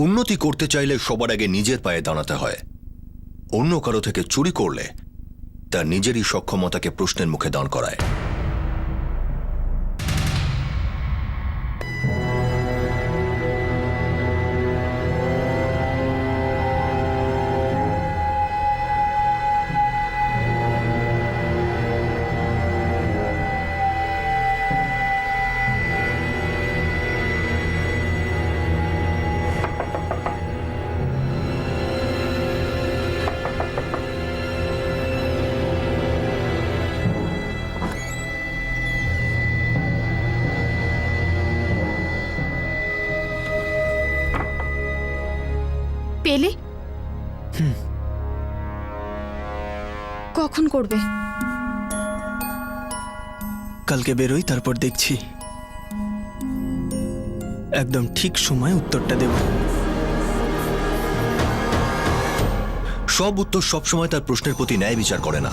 উন্নতি করতে চাইলে সবার আগে নিজের পায়ে দাঁড়াতে হয়। অন্য কারো থেকে চুরি করলে তার নিজেরই সক্ষমতাকে প্রশ্নের মুখে দাঁড় করায়। পেলে কখন করবে? কালকে বেরোই, তারপর দেখছি। একদম ঠিক সময় উত্তরটা দেব। সব উত্তর সবসময় তার প্রশ্নের প্রতি ন্যায় বিচার করে না,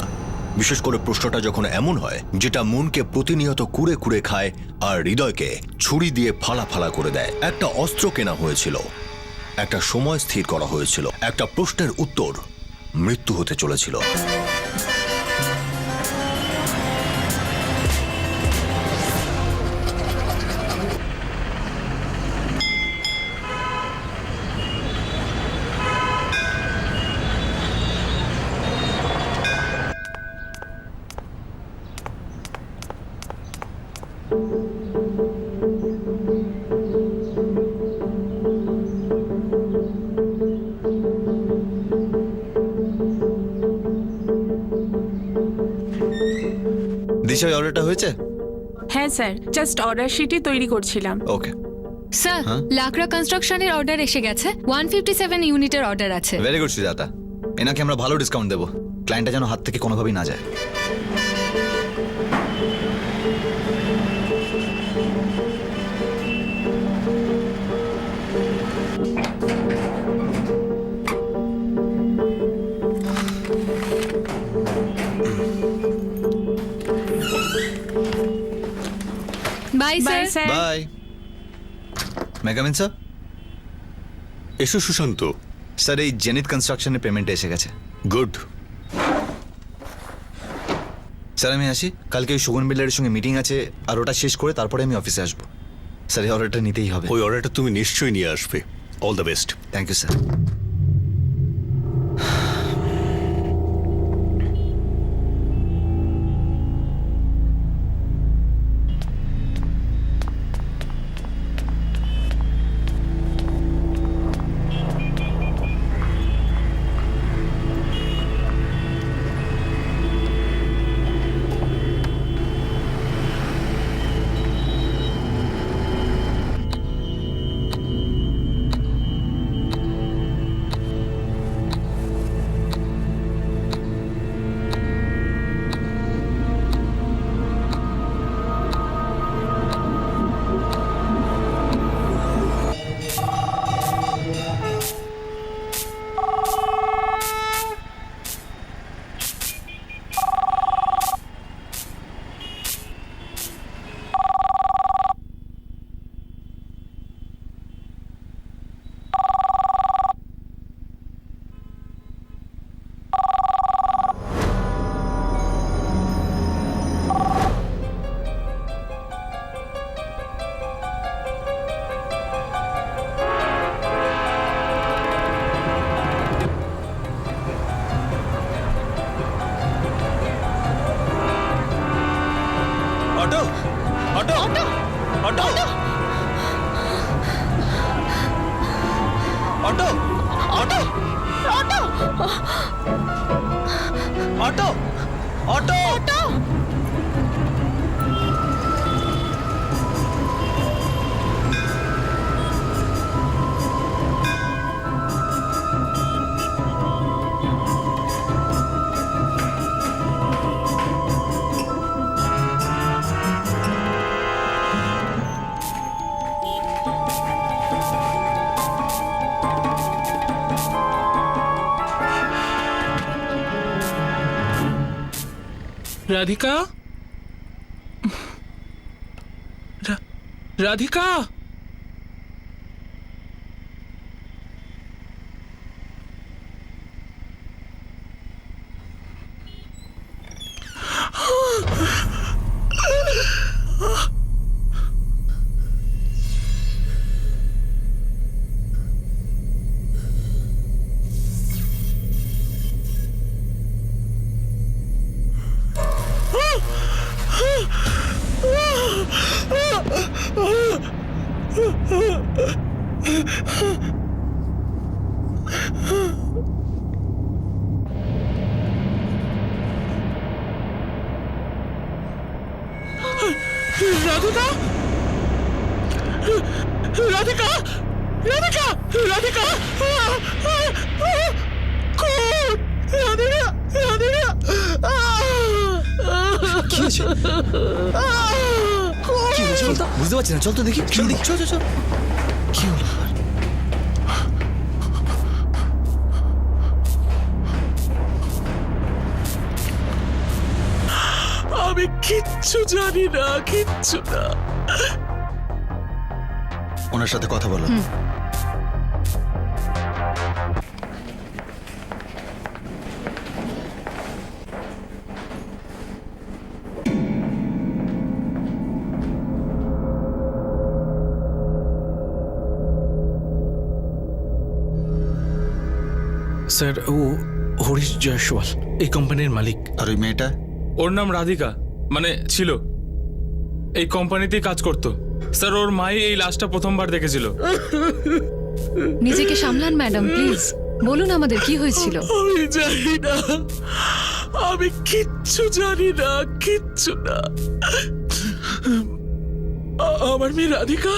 বিশেষ করে প্রশ্নটা যখন এমন হয় যেটা মনকে প্রতিনিয়ত কুড়ে কুড়ে খায় আর হৃদয়কে ছুরি দিয়ে ফালা ফালা করে দেয়। একটা অস্ত্র কেনা হয়েছিল, একটা সময় স্থির করা হয়েছিল, একটা প্রশ্নের উত্তর মৃত্যু হতে চলেছিল। দিশা, অর্ডারটা হয়েছে? হ্যাঁ স্যার, জাস্ট অর্ডার শিটই তৈরি করছিলাম। ওকে স্যার, লাকড়া কনস্ট্রাকশনের অর্ডার এসে গেছে। 157 ইউনিটের অর্ডার আছে। ভেরি গুড সুজাতা, এনাকে আমরা ভালো ডিসকাউন্ট দেবো। ক্লায়েন্টটা যেন হাত থেকে কোনোভাবেই না যায়। Bye bye sir. Sir. Bye. মেগামিন স্যার। এসো সুশান্ত। স্যার, এই জেনিত কনস্ট্রাকশনের পেমেন্ট এসে গেছে। গুড। স্যার আমি আসি, কালকে ওই সুগন বিল্ডারের সঙ্গে মিটিং আছে, আর ওটা শেষ করে তারপরে আমি অফিসে আসবো। স্যার, এই অর্ডারটা নিতেই হবে। ওই অর্ডারটা তুমি নিশ্চয়ই নিয়ে আসবে। All the best. Thank you sir. Auto auto auto auto auto auto auto auto auto. Radhika, Radhika, Radhika, Radhika, Radhika, Radhika, কোন রাধিকা, রাধিকা, কি হয়েছে? কি হয়েছে বলতো? বুঝতে পারছি না, চল তো দেখি, চল দেখি, চল চল চল। কি হলো? আমি কিচ্ছু জানি না, কিচ্ছু না। ওনার সাথে কথা বলো। স্যার, ও হরিশ জয়সওয়াল, এই কোম্পানির মালিক। আর ওই মেয়েটা? ওর নাম রাধিকা, মানে ছিল, এই কোম্পানিতেই কাজ করতো। স্যার, ওর মাই এই লাশটা প্রথমবার দেখেছিল। নিজেকে সামলান ম্যাডাম, প্লিজ বলুন আমাদের কি হয়েছিল। আমি জানি না, আমি কিচ্ছু জানি না, কিচ্ছু না। আমার মেয়ে রাধিকা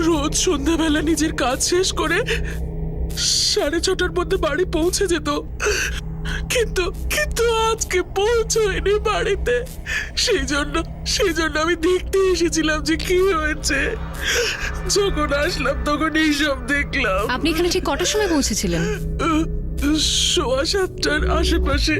রোজ সন্ধ্যাবেলা নিজের কাজ শেষ করে 6:30টার মধ্যে বাড়ি পৌঁছে যেত, কিন্তু কিন্তু আজকে পৌঁছয়নি বাড়িতে। সেই জন্য আমি দেখতে এসেছিলাম যে কি হয়েছে। যখন আসলাম তখন এইসব দেখলাম। আপনি এখানে ঠিক কটার সময় পৌঁছেছিলেন? 7:15টার আশেপাশে।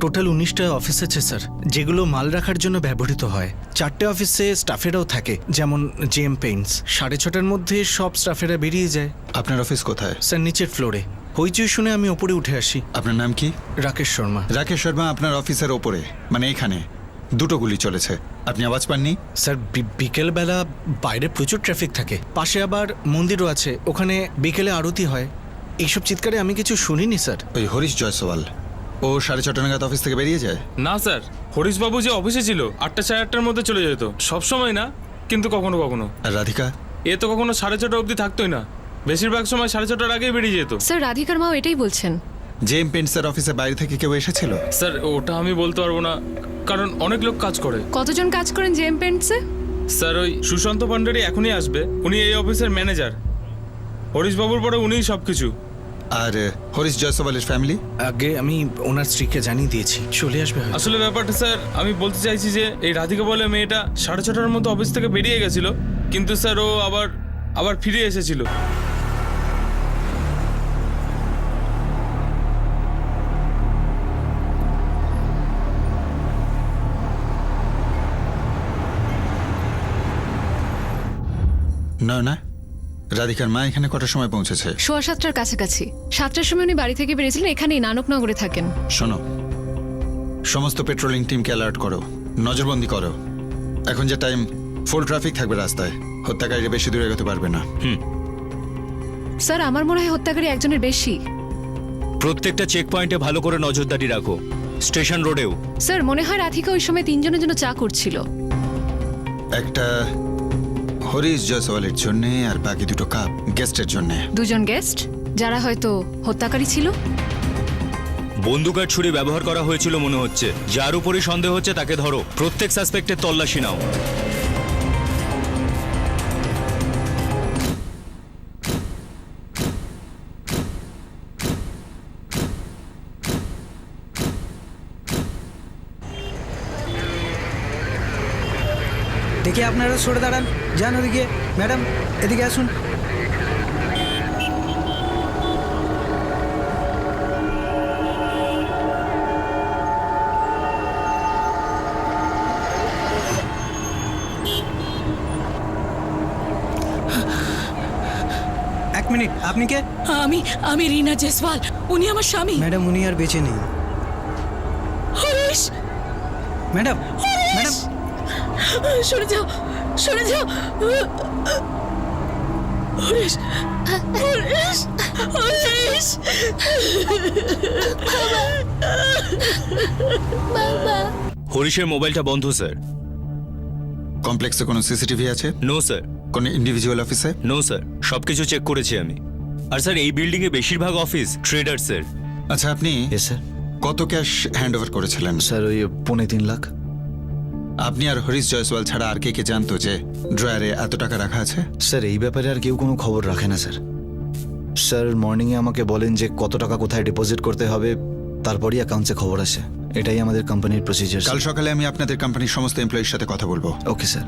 টোটাল 19টা অফিস আছে স্যার, যেগুলো মাল রাখার জন্য ব্যবহৃত হয়। 4টে অফিসে স্টাফেরাও থাকে, যেমন জেএম পেইন্টস। 6:30টার মধ্যে সব স্টাফেরা বেরিয়ে যায়। আপনার অফিস কোথায়? স্যার নিচের ফ্লোরে। হইচই শুনে আমি ওপরে উঠে আসি। আপনার নাম কি? রাকেশ শর্মা। রাকেশ শর্মা, আপনার অফিসের ওপরে, মানে এখানে 2টো গুলি চলেছে। আপনি আওয়াজ পাননি? স্যার বিকেলবেলা বাইরে প্রচুর ট্রাফিক থাকে, পাশে আবার মন্দিরও আছে, ওখানে বিকেলে আরতি হয়। এইসব চিৎকারে আমি কিছু শুনিনি স্যার। ওই হরিশ জয়সওয়াল, ও 6:30 নাগাদ অফিস থেকে বেরিয়ে যায়? না স্যার, হরিশবাবু যে অফিসে ছিল 8টা 8:30টার মধ্যে চলে যেত। সব সময় না, কিন্তু কখনো কখনো। আর রাধিকা? এ তো কখনো 6:30 অবধি থাকতোই না, বেশিরভাগ সময় 6:30টার আগেই বেরিয়ে যেত। স্যার রাধিকার মাও এটাই বলছেন। জেএম পেন্টসের অফিসে বাইরে থেকে কেউ এসেছিল? স্যার, ওটা আমি বলতে পারবো না, কারণ অনেক লোক কাজ করে। কতজন কাজ করেন জেএম পেন্টসে? স্যার, ওই সুশান্ত পান্ডারি এখনই আসবে, উনি এই অফিসের ম্যানেজার। হরিশবাবুর পরে উনিই সব কিছু। আর হরিশ জয়সওয়ালের ফ্যামিলি? আগে আমি ওনার স্ত্রীকে জানিয়ে দিয়েছি, চলে আসবে হয়তো। আসলে ব্যাপারটা স্যার, আমি বলতে চাইছি যে এই রাধিকা বলে মেয়েটা 6:30টার মধ্যে অফিস থেকে বেরিয়ে গেছিল, কিন্তু স্যার ও আবার ফিরে এসেছিল। না না, রাধিকার মা এখানে কটার সময় পৌঁছেছে? 7:15টার কাছাকাছি। 7টার সময় উনি বাড়ি থেকে বেরিয়েছিলেন, এখানেই নানকনগরে থাকেন। শোনো, সমস্ত পেট্রোলিং টিমকে অ্যালার্ট করো, নজরবন্দি করো। এখন যে টাইম, ফুল ট্রাফিক থাকবে রাস্তায়, হত্যাকারীরা বেশি দূরে এগোতে পারবে না। স্যার আমার মনে হয় হত্যাকারী একজনের বেশি। প্রত্যেকটা চেক পয়েন্টে ভালো করে নজরদারি রাখো, স্টেশন রোডেও। স্যার মনে হয় রাধিকা ওই সময় 3 জনের জন্য চা করছিল। একটা হরিশ জয়সওয়ালের জন্য আর বাকি 2টো কাপ গেস্টের জন্য। 2 জন গেস্ট যারা হয়তো হত্যাকারী ছিল। বন্দুক আর ছুরি ব্যবহার করা হয়েছিল মনে হচ্ছে। যার উপরই সন্দেহ হচ্ছে তাকে ধরো। প্রত্যেক সাসপেক্টের তল্লাশি নাও। দেখি আপনারা সরে দাঁড়ান, যান ওদিকে। ম্যাডাম এদিকে আসুন। এক মিনিট, আপনি কে? আমি রিনা জয়সওয়াল, উনি আমার স্বামী। ম্যাডাম উনি আর বেঁচে নেই। হরিশ, ম্যাডাম ম্যাডাম সরে যাও। সরে যাও হরিশ হরিশ হরিশ হরিশের মোবাইলটা বন্ধ স্যার। কমপ্লেক্সে কোনো সিসিটিভি আছে? No sir. কোনো ইন্ডিভিজুয়াল অফিসে? নো স্যার, সবকিছু চেক করেছি আমি। আর স্যার এই বিল্ডিং এ বেশিরভাগ অফিস ট্রেডার্সের। আচ্ছা, আপনি স্যার কত ক্যাশ হ্যান্ড ওভার করেছিলেন? স্যার ওই 3.5 লাখ। আপনি আর হরিশ জয়সওয়াল ছাড়া আর কে জানতো যে ড্রয়ারে এত টাকা রাখা আছে? স্যার এই ব্যাপারে আর কেউ কোনো খবর রাখে না স্যার। স্যার মর্নিংয়ে আমাকে বলেন যে কত টাকা কোথায় ডিপোজিট করতে হবে, তারপরই অ্যাকাউন্টসে খবর আসে। এটাই আমাদের কোম্পানির প্রসিজার। কাল সকালে আমি আপনাদের কোম্পানির সমস্ত এমপ্লয়ির সাথে কথা বলবো। Okay sir.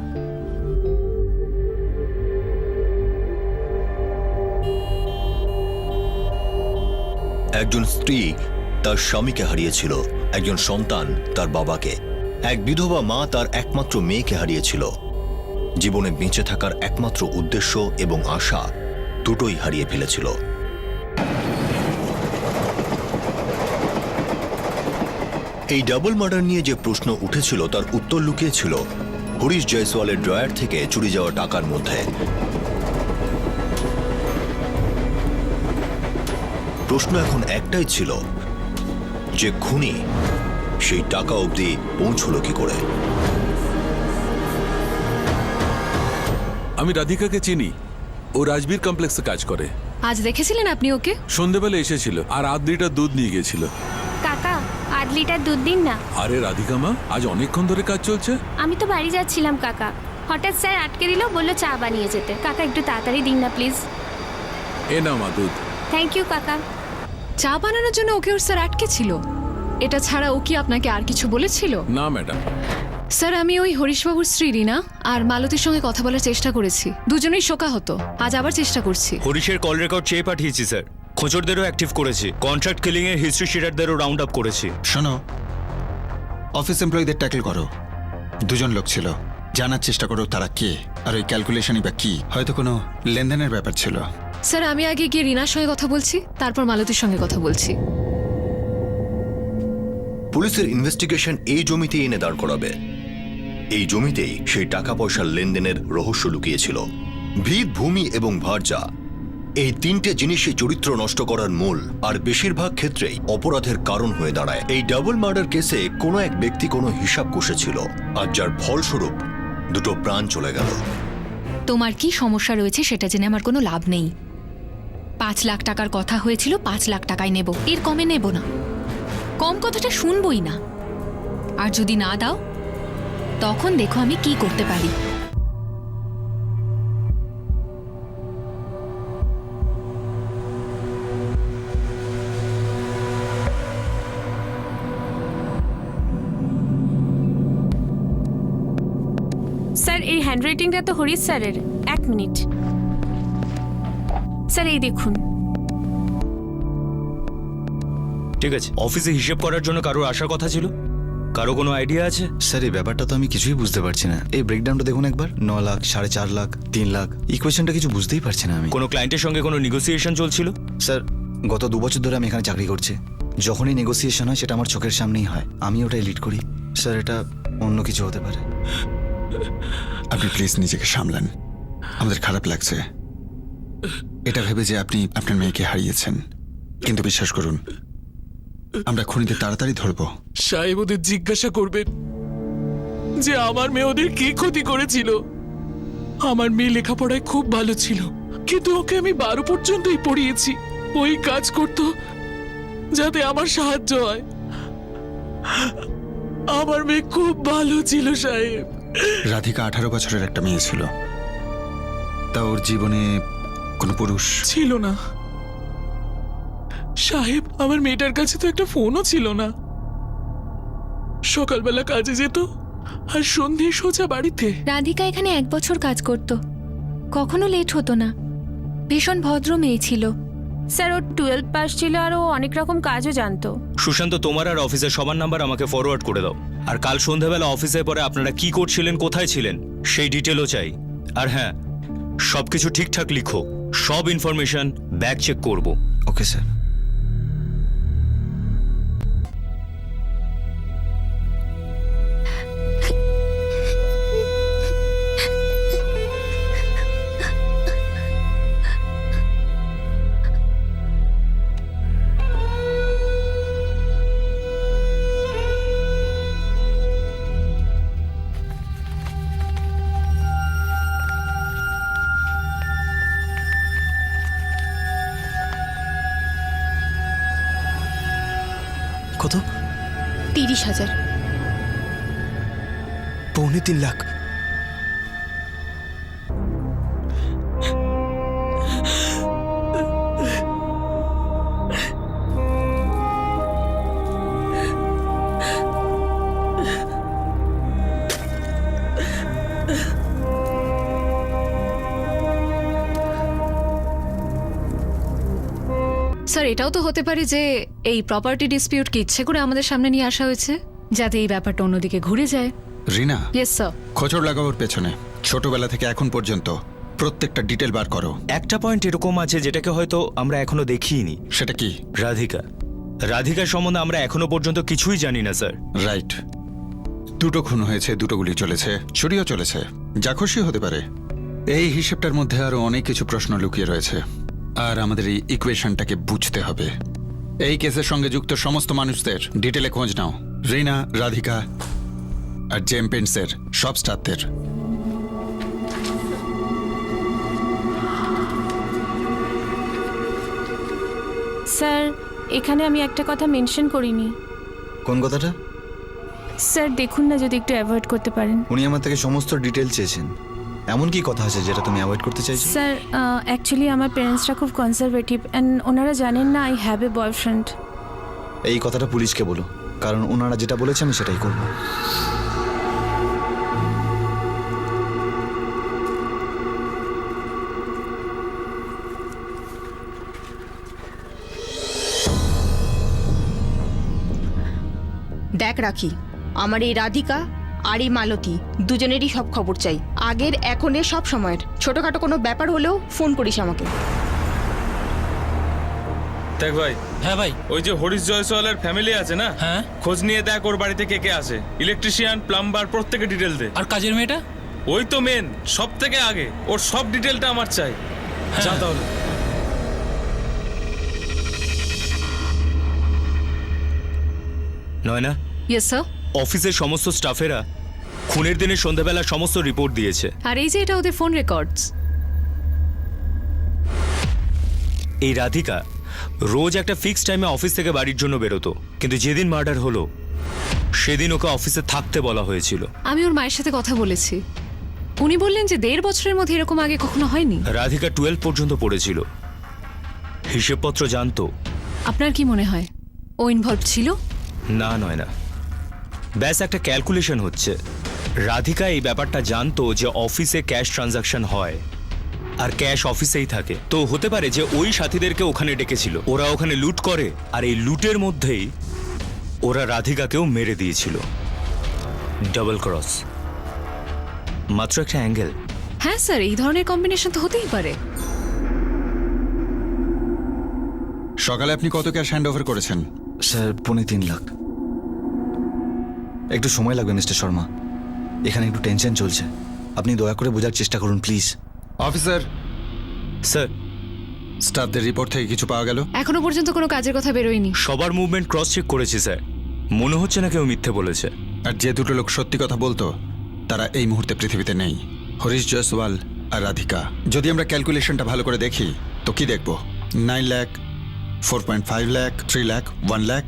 একজন স্ত্রী তার স্বামীকে হারিয়েছিল, একজন সন্তান তার বাবাকে, এক বিধবা মা তার একমাত্র মেয়েকে হারিয়েছিল। জীবনে বেঁচে থাকার একমাত্র উদ্দেশ্য এবং আশা দুটোই হারিয়ে ফেলেছিল। এই ডাবল মার্ডার নিয়ে যে প্রশ্ন উঠেছিল তার উত্তর লুকিয়েছিল হরিশ জয়সওয়ালের ড্রয়ার থেকে চুরি যাওয়া টাকার মধ্যে। প্রশ্ন এখন একটাই ছিল যে খুনি সেই টাকা অবধি পৌঁছলো কি করে। আমি রাধিকাকে চিনি, ও রাজবীর কমপ্লেক্সে কাজ করে। আজ দেখেছিলেন আপনি ওকে? সন্ধেবেলা এসেছিল আর 1.5 লিটার দুধ নিয়ে গেছিল। কাকা 8 লিটার দুধ দিন না। আরে রাধিকা মা, আজ অনেকক্ষণ ধরে কাজ চলছে। আমি তো বাড়ি যাচ্ছিলাম কাকা, হঠাৎ স্যার আটকে দিল, বললো চা বানিয়ে যেতে। কাকা একটু তাড়াতাড়ি দিন না প্লিজ। এ নাও মা দুধ। থ্যাংক ইউ কাকা। চা বানানোর জন্য ওকে ওর স্যার আটকে ছিল? এটা ছাড়া ও কি আপনাকে আর কিছু বলেছিল? না ম্যাডাম। স্যার আমি ওই হরিশবাবুর স্ত্রী রিনা আর মালতীর সঙ্গে কথা বলার চেষ্টা করেছি। দুজনেই শোকা হতো, আজ আবার চেষ্টা করছি। হরিশের কল রেকর্ড চেয়ে পাঠিয়েছি স্যার। খোঁচরদেরও অ্যাক্টিভ করেছি, কন্ট্রাক্ট কিলিং এর হিস্ট্রি শিটারদেরও রাউন্ড আপ করেছি। শোনো, অফিস এমপ্লয়ীদের ট্যাকল করো। 2 জন লোক ছিল, জানার চেষ্টা করো তারা কে, আর ওই ক্যালকুলেশনই বা কি। হয়তো কোনো লেনদেনের ব্যাপার ছিল। স্যার আমি আগে গিয়ে রিনার সঙ্গে কথা বলছি, তারপর মালতীর সঙ্গে কথা বলছি। পুলিশের ইনভেস্টিগেশন এই জমিতে এনে দাঁড় করাবে। এই জমিতেই সেই টাকা পয়সার লেনদেনের রহস্য লুকিয়েছিল। ভিত, ভূমি এবং ভার্যা, এই 3টে জিনিসই চরিত্র নষ্ট করার মূল আর বেশিরভাগ ক্ষেত্রেই অপরাধের কারণ হয়ে দাঁড়ায়। এই ডাবল মার্ডার কেসে কোনো এক ব্যক্তি কোনো হিসাব কষেছিল, আর যার ফলস্বরূপ 2টো প্রাণ চলে গেল। তোমার কি সমস্যা রয়েছে সেটা জেনে আমার কোনো লাভ নেই। 5 লাখ টাকার কথা হয়েছিল, 5 লাখ টাকাই নেব, এর কমে নেব না। কম কথাটা শুনবই না। আর যদি না দাও তখন দেখো আমি কি করতে পারি। স্যার এই হ্যান্ডরাইটিংটা তো হরিশ স্যারের। 1 মিনিট স্যার, এই দেখুন। ঠিক আছে, অফিসে হিসেব করার জন্য কারোর আসার কথা ছিল? কারো কোনো আইডিয়া আছে? স্যার এই ব্যাপারটা তো আমি কিছুই বুঝতে পারছি না। এই ব্রেকডাউনটা দেখুন একবার। 9 লাখ, 4.5 লাখ, 3 লাখ, ইকুয়েশনটা কিছু বুঝতেই পারছি না আমি। কোনো ক্লায়েন্টের সঙ্গে কোনো নেগোসিয়েশন চলছিল? স্যার গত 2 বছর ধরে আমি এখানে চাকরি করছি। যখনই নেগোসিয়েশন হয় সেটা আমার চোখের সামনেই হয়, আমি ওটাই লিড করি। স্যার এটা অন্য কিছু হতে পারে। আপনি প্লিজ নিজেকে সামলান, আমাদের খারাপ লাগছে এটা ভেবে যে আপনি আপনার মেয়েকে হারিয়েছেন। কিন্তু বিশ্বাস করুন, আমরা খুনিদের তাড়াতাড়ি ধরবো। সাহেব ওদের জিজ্ঞাসা করবেন যে আমার মেয়ে ওদের কি ক্ষতি করেছিল। আমার মেয়ে লেখাপড়ায় খুব ভালো ছিল, কিন্তু ওকে আমি 12 পর্যন্তই পড়িয়েছি। ওই কাজ করতো যাতে আমার সাহায্য হয়। আমার মেয়ে খুব ভালো ছিল সাহেব। রাধিকা 18 বছরের একটা মেয়ে ছিল, তা ওর জীবনে কোনো পুরুষ ছিল না সাহেব। আমার মেয়েটার কাছে তো একটা ফোনও ছিল না। সকালবেলা কাজে যেত আর সন্ধে সোজা বাড়িতে। রাধিকা এখানে 1 বছর কাজ করত, কখনো লেট হতো না, ভীষণ ভদ্র মেয়ে ছিল। স্যার ও 12 পাস ছিল আর ও অনেক রকম কাজও জানতো। সুশান্ত, তোমার আর অফিসের সবার নাম্বার আমাকে ফরওয়ার্ড করে দাও। আর কাল সন্ধ্যাবেলা অফিসে পরে আপনারা কি করছিলেন, কোথায় ছিলেন, সেই ডিটেলও চাই। আর হ্যাঁ, সবকিছু ঠিকঠাক লিখো, সব ইনফরমেশন ব্যাক চেক করব। Okay sir. 30,000। 3.25 লাখ। স্যার এটাও তো হতে পারে যে এই প্রপার্টি ডিসপিউটকে ইচ্ছে করে আমাদের সামনে নিয়ে আসা হয়েছে যাতে এই ব্যাপারটা অন্যদিকে ঘুরে যায়। রিনা, ইয়েস স্যার। খোঁচড় লাগাবার পেছনে ছোটবেলা থেকে এখন পর্যন্ত প্রত্যেকটা ডিটেল বার করো। একটা পয়েন্ট এরকম আছে যেটাকে হয়তো আমরা এখনো দেখিনি। সেটা কি? রাধিকার সম্বন্ধে আমরা এখনো পর্যন্ত কিছুই জানি না স্যার। রাইট। 2টো খুন হয়েছে, 2টো গুলি চলেছে, ছুরিও চলেছে, যা খুশি হতে পারে। এই হিসেবটার মধ্যে আরো অনেক কিছু প্রশ্ন লুকিয়ে রয়েছে, আর আমাদের এই ইকুয়েশনটাকে বুঝতে হবে। এই কেসের সঙ্গে যুক্ত সমস্ত মানুষদের ডিটেলে খোঁজ নাও, রিনা, রাধিকা আর জেম পেন্টসের সব স্টাফদের। স্যার এখানে আমি একটা কথা মেনশন করিনি। কোন কথাটা? স্যার দেখুন না যদি একটু অ্যাভয়েড করতে পারেন। উনি আমার থেকে সমস্ত ডিটেল চেয়েছেন। এমন কি কথা আছে যেটা তুমি অ্যাভয়েড করতে চাইছো? স্যার অ্যাকচুয়ালি আমার প্যারেন্টসরা খুব কনজারভেটিভ অ্যান্ড ওনারা জানেন না আই হ্যাভ এ বয়ফ্রেন্ড। এই কথাটা পুলিশকে বলো, কারণ ওনারা যেটা বলেছে আমি সেটাই করব। দেখ রাখি, আমার এই রাধিকা আর এই মালতী দুজনেরই সব খবর চাই, আগের এখনের সব সময়ের। ছোটখাটো কোনো ব্যাপার হলেও ফোন করিস আমাকে। দেখ ভাই। হ্যাঁ ভাই। ওই যে হরিশ জয়সওয়ালের ফ্যামিলি আছে না, হ্যাঁ। খোঁজ নিয়ে দেখ ওর বাড়িতে কে কে আসে, ইলেকট্রিশিয়ান, প্লাম্বার, প্রত্যেকে ডিটেল দে। আর কাজের মেয়েটা? ওই তো মেন, সব থেকে আগে, ওর সব ডিটেলটা আমার চাই। যা তাহলে। নয় না? Yes sir. অফিসের সমস্ত স্টাফেরা খুনের দিনে সন্ধ্যাবেলা সমস্ত রিপোর্ট দিয়েছে। আর এই যে এটা ওদের ফোন রেকর্ডস। এই রাধিকা রোজ একটা ফিক্সড টাইমে অফিস থেকে বাড়ির জন্য বেরোতো, কিন্তু যেদিন মার্ডার হলো সেদিন ওকে অফিসে থাকতে বলা হয়েছিল। আমি ওর মায়ের সাথে কথা বলেছি, উনি বললেন যে 1.5 বছরের মধ্যে এরকম আগে কখনো হয়নি। রাধিকা 12 পর্যন্ত পড়েছিল, হিসেবপত্র জানতো। আপনার কি মনে হয় ও ইনভলভ ছিল? না নয় না, ব্যাস একটা ক্যালকুলেশন হচ্ছে। রাধিকা এই ব্যাপারটা জানতো যে অফিসে ক্যাশ ট্রানজাকশন হয় আর ক্যাশ অফিসেই থাকে, তো হতে পারে যে ওই সাথীদেরকে ওখানে ডেকেছিল, ওরা ওখানে লুট করে, আর এই লুটের মধ্যেই ওরা রাধিকাকেও মেরে দিয়েছিল। ডাবল ক্রস, মাত্র একটা অ্যাঙ্গেল। হ্যাঁ স্যার, এই ধরনের কম্বিনেশন তো হতেই পারে। সকালে আপনি কত ক্যাশ হ্যান্ড ওভার করেছেন? স্যার 3.25 লাখ। একটু সময় লাগবে মিস্টার শর্মা, এখানে একটু টেনশন চলছে। আপনি দয়া করে বোঝার চেষ্টা করুন প্লিজ। অফিসার স্যার, স্টাফদের রিপোর্ট থেকে কিছু পাওয়া গেল? এখনো পর্যন্ত কোনো কাজের কথা বেরোয়নি। সবার মুভমেন্ট ক্রস চেক করেছি স্যার, মনে হচ্ছে না কেউ মিথ্যে বলেছে। আর যে 2টো লোক সত্যি কথা বলতো তারা এই মুহূর্তে পৃথিবীতে নেই, হরিশ জয়সওয়াল আর রাধিকা। যদি আমরা ক্যালকুলেশনটা ভালো করে দেখি তো কি দেখব? 9 লাখ, 4.5 লাখ, 3 লাখ, 1 লাখ,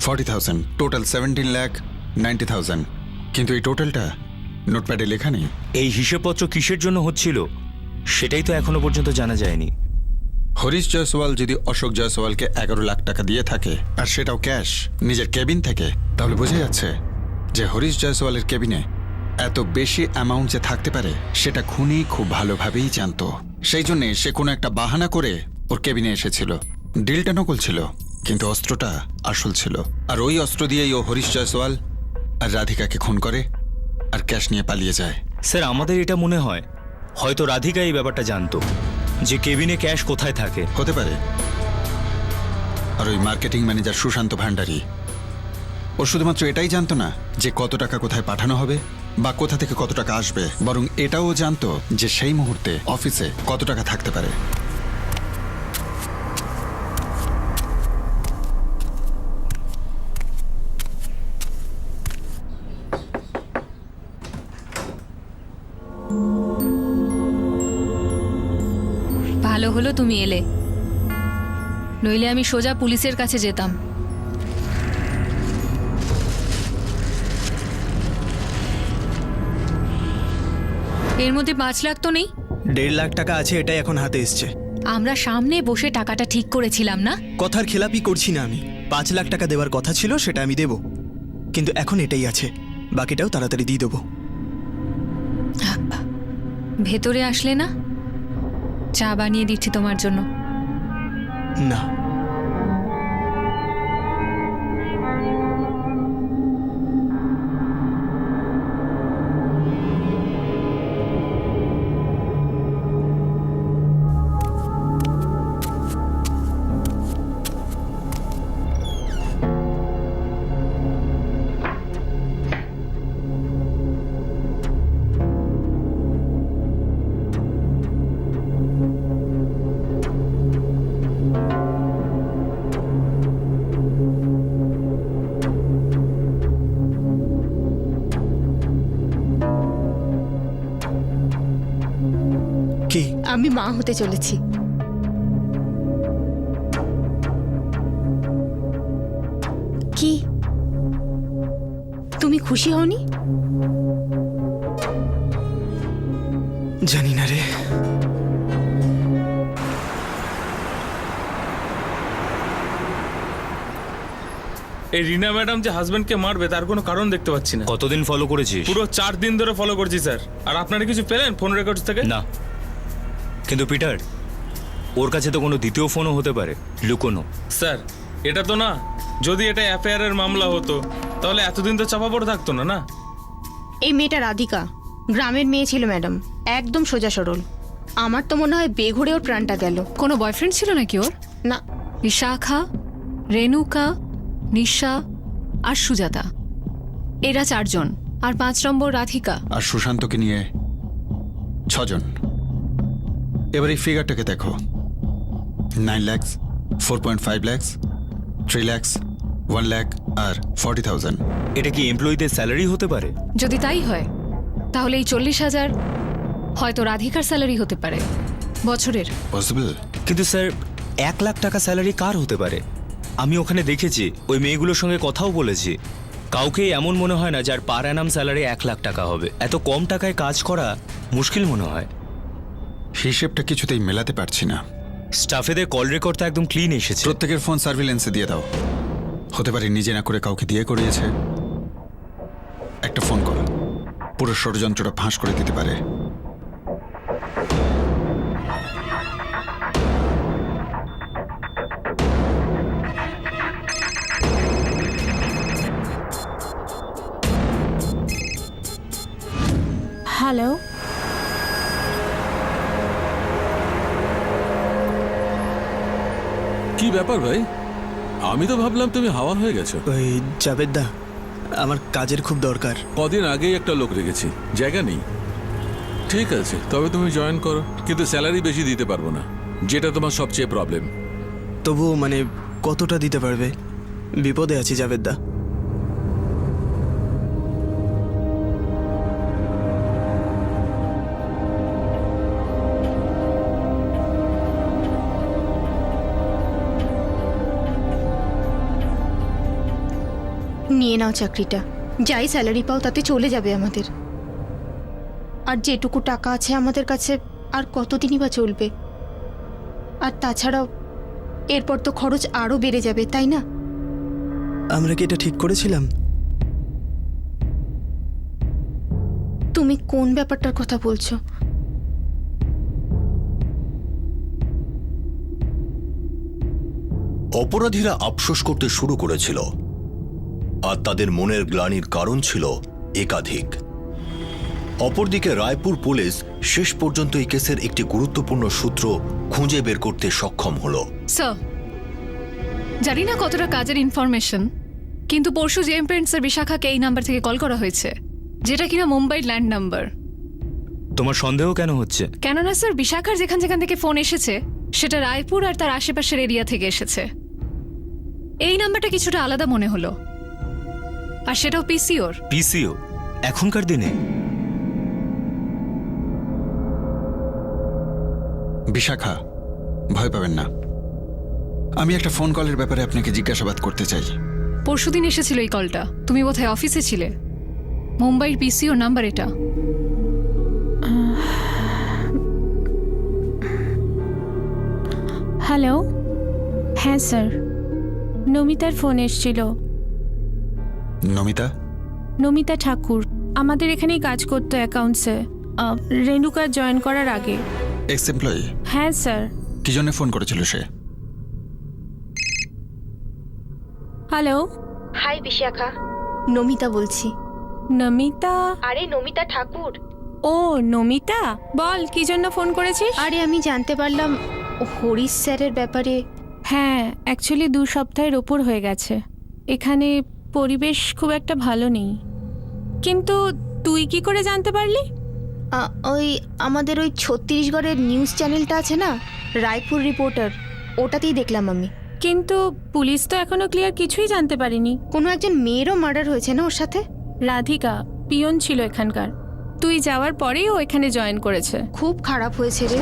40,000, টোটাল 17 লাখ 90,000। কিন্তু এই টোটালটা নোটপ্যাডে লেখা নেই। এই হিসেবপত্র কিসের জন্য হচ্ছিল সেটাই তো এখনো পর্যন্ত জানা যায়নি। হরিশ জয়সওয়াল যদি অশোক জয়সওয়ালকে 11 লাখ টাকা দিয়ে থাকে, আর সেটাও ক্যাশ, নিজের কেবিন থেকে, তাহলে বোঝা যাচ্ছে যে হরিশ জয়সওয়ালের কেবিনে এত বেশি অ্যামাউন্ট যে থাকতে পারে সেটা খুনি খুব ভালোভাবেই জানতো। সেই জন্যে সে কোনো একটা বাহানা করে ওর কেবিনে এসেছিল। ডিলটা নকল ছিল, কিন্তু অস্ত্রটা আসল ছিল, আর ওই অস্ত্র দিয়েই ও হরিশ জয়সওয়াল আর রাধিকাকে খুন করে আর ক্যাশ নিয়ে পালিয়ে যায়। স্যার, আমাদের এটা মনে হয় হয়তো রাধিকা এই ব্যাপারটা জানতো যে কেবিনে ক্যাশ কোথায় থাকে। হতে পারে। আর ওই মার্কেটিং ম্যানেজার সুশান্ত ভান্ডারী, ও শুধুমাত্র এটাই জানতো না যে কত টাকা কোথায় পাঠানো হবে বা কোথা থেকে কত টাকা আসবে, বরং এটাও জানতো যে সেই মুহূর্তে অফিসে কত টাকা থাকতে পারে। ভালো হলো তুমি এলে, নইলে আমি সোজা পুলিশের কাছে যেতাম। এর মধ্যে 5 লাখ তো নেই। 1.5 লাখ টাকা আছে, এটাই এখন হাতে এসছে। আমরা সামনে বসে টাকাটা ঠিক করেছিলাম না? কথার খেলাপি করছি না আমি। 5 লাখ টাকা দেওয়ার কথা ছিল, সেটা আমি দেব, কিন্তু এখন এটাই আছে, বাকিটাও তাড়াতাড়ি দিয়ে দেবো। ভেতরে আসলে না, চা বানিয়ে দিচ্ছি তোমার জন্য। না, কি? আমি মা হতে চলেছি। কি তুমি খুশি হওনি? জানি না রে। এই রিনা ম্যাডাম যে হাজবেন্ডকে মারবে তার কোনো কারণ দেখতে পাচ্ছি না। কতদিন ফলো করেছিস? পুরো 4 দিন ধরে ফলো করছি স্যার। আর আপনারা কিছু পেলেন ফোন রেকর্ডস থেকে? না, কিন্তু পিটার, ওর কাছে তো কোনো দ্বিতীয় ফোনও হতে পারে, লুকোনো। স্যার এটা তো না, যদি এটা অ্যাফেয়ারের মামলা হতো তাহলে এতদিন তো চাপা পড়ে থাকতো না। না, এই মেয়েটা রাধিকা গ্রামের মেয়ে ছিল ম্যাডাম, একদম সোজা সরল। আমার তো মনে হয় বেঘুরে ওর প্রাণটা গেল। কোনো বয়ফ্রেন্ড ছিল নাকি ওর? না, বিশাখা, রেণুকা, নিশা আর সুজাতা, এরা 4 জন। আর 5 নম্বর রাধিকা। আর সুশান্তকে নিয়ে 6 জন। এবার এই ফিগারটাকে দেখো, 9 লাখ, 4.5 লাখ, 3 লাখ, 1 লাখ আর 40,000। এটা কি এমপ্লয়িদের স্যালারি হতে পারে? যদি তাই হয় তাহলে এই 40,000 হয়তো রাধিকার স্যালারি হতে পারে বছরের। পসিবল। কিন্তু স্যার, 1 লাখ টাকা স্যালারি কার হতে পারে? আমি ওখানে দেখেছি, ওই মেয়েগুলোর সঙ্গে কথাও বলেছি, কাউকেই এমন মনে হয় না যার পার অ্যানাম স্যালারি 1 লাখ টাকা হবে। এত কম টাকায় কাজ করা মুশকিল মনে হয়। হিসেবটা কিছুতেই মেলাতে পারছি না। স্টাফেদের কল রেকর্ড তো একদম ক্লিন এসেছে। প্রত্যেকের ফোন সার্ভিলেন্সে দিয়ে দাও। হতে পারে নিজে না করে কাউকে দিয়ে করিয়েছে। একটা ফোন কল পুরো ষড়যন্ত্রটা ফাঁস করে দিতে পারে। হ্যালো, কি ব্যাপার ভাই? আমি তো ভাবলাম তুমি হাওয়া হয়ে গেছো। ওই জাভেদ দা, আমার কাজের খুব দরকার। কদিন আগেই একটা লোক রেখেছি, জায়গা নেই। ঠিক আছে, তবে তুমি জয়েন করো, কিন্তু স্যালারি বেশি দিতে পারবো না, যেটা তোমার সবচেয়ে প্রবলেম। তবু মানে কতটা দিতে পারবে? বিপদে আছি জাভেদ দা। নিয়ে নাও চাকরিটা, যাই স্যালারি পাও তাতে চলে যাবে আমাদের। আর যেটুকু টাকা আছে আমাদের কাছে আর কতদিনই বা চলবে? আর তাছাড়াও এরপর তো খরচ আরো বেড়ে যাবে, তাই না? আমরা কি এটা ঠিক করেছিলাম? তুমি কোন ব্যাপারটার কথা বলছো? অপরাধীরা আফসোস করতে শুরু করেছিল, আর তাদের মনের গ্লানির কারণ ছিল একাধিক। অপরদিকে রায়পুর পুলিশ শেষ পর্যন্ত এই কেসের একটি গুরুত্বপূর্ণ সূত্র খুঁজে বের করতে সক্ষম হলো। স্যার, জানি না কতটা কাজের ইনফরমেশন, কিন্তু পরশু জেম পেন্টসের বিশাখাকে এই নাম্বার থেকে কল করা হয়েছে, যেটা কিনা মুম্বাই ল্যান্ড নাম্বার। তোমার সন্দেহ কেন হচ্ছে? কেননা স্যার, বিশাখার যেখান যেখান থেকে ফোন এসেছে সেটা রায়পুর আর তার আশেপাশের এরিয়া থেকে এসেছে। এই নাম্বারটা কিছুটা আলাদা মনে হলো, আর সেটাও পিসিওর। পিসিও এখনকার দিনে? বিশাখা, ভয় পাবেন না। আমি একটা ফোন কলের ব্যাপারে আপনাকে জিজ্ঞাসাবাদ করতে চাই। পরশুদিন এসেছিল এই কলটা, তুমি বোধহয় অফিসে ছিলে। মুম্বাইয়ের পিসিওর নাম্বার এটা। হ্যালো, হ্যাঁ স্যার, নমিতার ফোন এসছিল। নমিতা? নমিতা ঠাকুর আমাদের এখানেই কাজ করতো অ্যাকাউন্টসে, রেণুকা জয়েন করার আগে। X employee? হ্যাঁ স্যার। কি জন্য ফোন করেছিল সে? হ্যালো, হাই বিশাখা, নমিতা বলছি। নমিতা? আরে নমিতা ঠাকুর। ও নমিতা, বল কি জন্য ফোন করেছিস? আরে আমি জানতে পারলাম হরিশ স্যারের ব্যাপারে। হ্যাঁ, অ্যাকচুয়ালি 2 সপ্তাহের ওপর হয়ে গেছে। এখানে পরিবেশ খুব একটা ভালো নেই। কিন্তু তুই কি করে জানতে পারলি? ওই আমাদের ওই ছত্তিশগড়ের নিউজ চ্যানেলটা আছে না, রায়পুর রিপোর্টার, ওটাতেই দেখলাম আমি। কিন্তু পুলিশ তো এখনো ক্লিয়ার কিছুই জানতে পারেনি। কোনো একজন মেয়েরও মার্ডার হয়েছে না ওর সাথে? রাধিকা পিয়ন ছিল এখানকার, তুই যাওয়ার পরেই ও এখানে জয়েন করেছে। খুব খারাপ হয়েছে রে।